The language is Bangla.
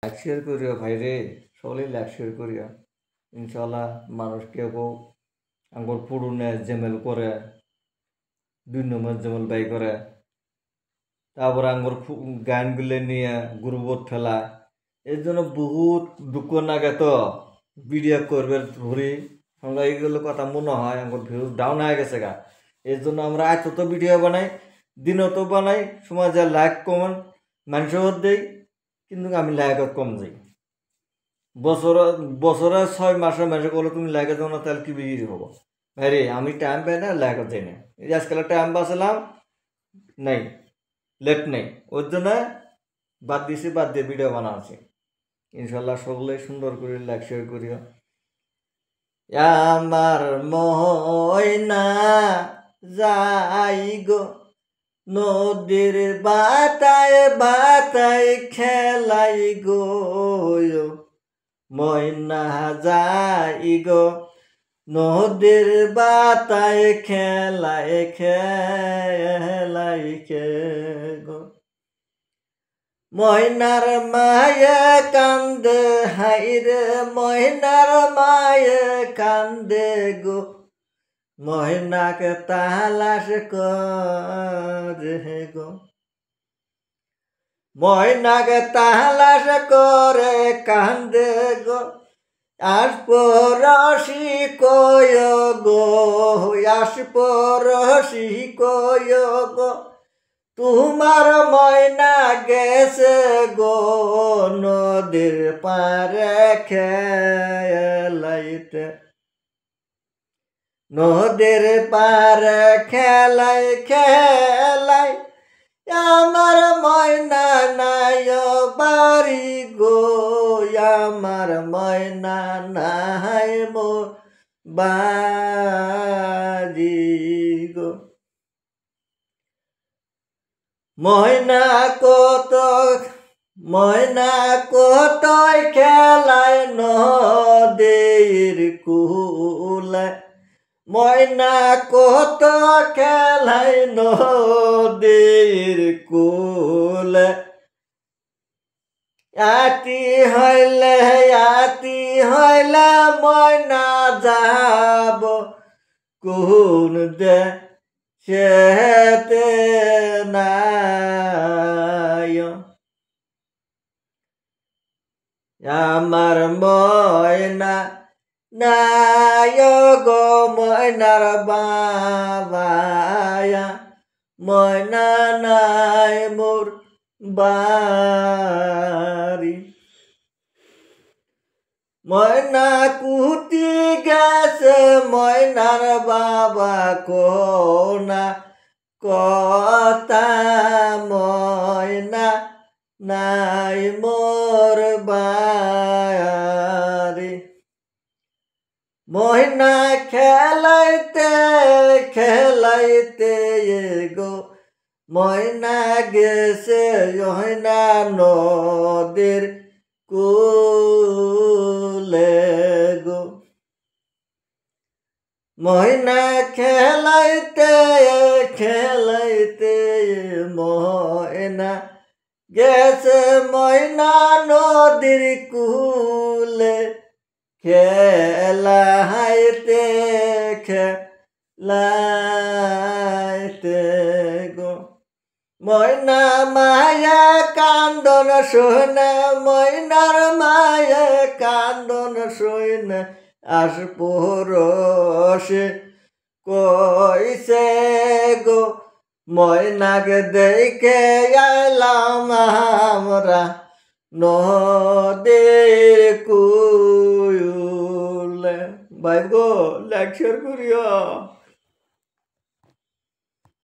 লাইক শেয়ার করিও ভাই রে, সকলেই লাইক শেয়ার করিও। ইনশাল্লাহ মানুষ কেউ আঙ্গুর পুরুনে জেমেল করে, 2 নম্বর জেমেল বাই করে, তারপরে আঙ্গুর গানগুলো নিয়ে গ্রুপত ফেলা। এর জন্য বহুত দুঃখ লাগে তো ভিডিও করবে ধরি আমরা এইগুলো কথা মনে হয় আঙ্গুর ভিউজ ডাউন হয়ে গেছে গা। এর জন্য আমরা আজ তো ভিডিও বানাই, দিনত বানাই, সময় যা লাইক কমেন্ট মানুষও দেই, কিন্তু আমি লাইকত কম যাই। বছরে 6 মাসে মাসে করলে তুমি লাইকে দাও না, তাহলে কি বিক্রি হবো ভাই রে? আমি টাইম পাই না, লাইকত যাই না। এই যে আজকাল টাইম বাঁচালাম নাই, লেট নেই, ওর জন্য বাদ দিয়ে ভিডিও বানাচ্ছি। ইনশাল্লাহ সকলে সুন্দর করে লাইক শেয়ার করিও। আমার ময়না যাই গো নদীর বাতায় বাতায় খেলাই গো, ময়না যাই গো নদীর বাতায় খেলাই গো। ময়নার মায়ে কান্দে হাইরে, ময়নার মায়ে কান্দে গো, ময়নাকে তালাশ করে গো। ময়নাকে তালাশ করে কান্দে গো, আসপরশি কয় গো, আসপরশি কয় গো, তোমার ময়না গেছে গো নদীর পারে খেলাইতে, নদীর পারে খেলাই খেলাই আমার ময়না নাই বাড়ি গো, আমার ময়না নাই মো বাড়ি গো। ময়না কত খেলায় নদীর কুলে, ময়না কত খেলায় নদীর কুলে। আতি হইলে ময়না যাব কোন দেশেতে নাই, আমার ময়না নাই গো ময়নার বাবায়া, ময়না নাই মোর বাড়ি। ময়না কুতি গেছে ময়নার বাবা কোনা কথা, ময়না নাই মোর বাড়ি। ময়না খেলাইতে গো, ময়না গেছে ময়না নদীর কুলে গো। ময়না খেলাইতে ময়না গেছে ময়না নদীর কুলে, খেলাইতে গো। ময়না মায়া কান্দন শোনে, ময়নার মায়া কান্দন শোনে, আসপরশে কইছে গো, ময়নাকে দেখে আইলাম আমরা নদীর কুলে। ভাই গো লাইক শেয়ার করিও।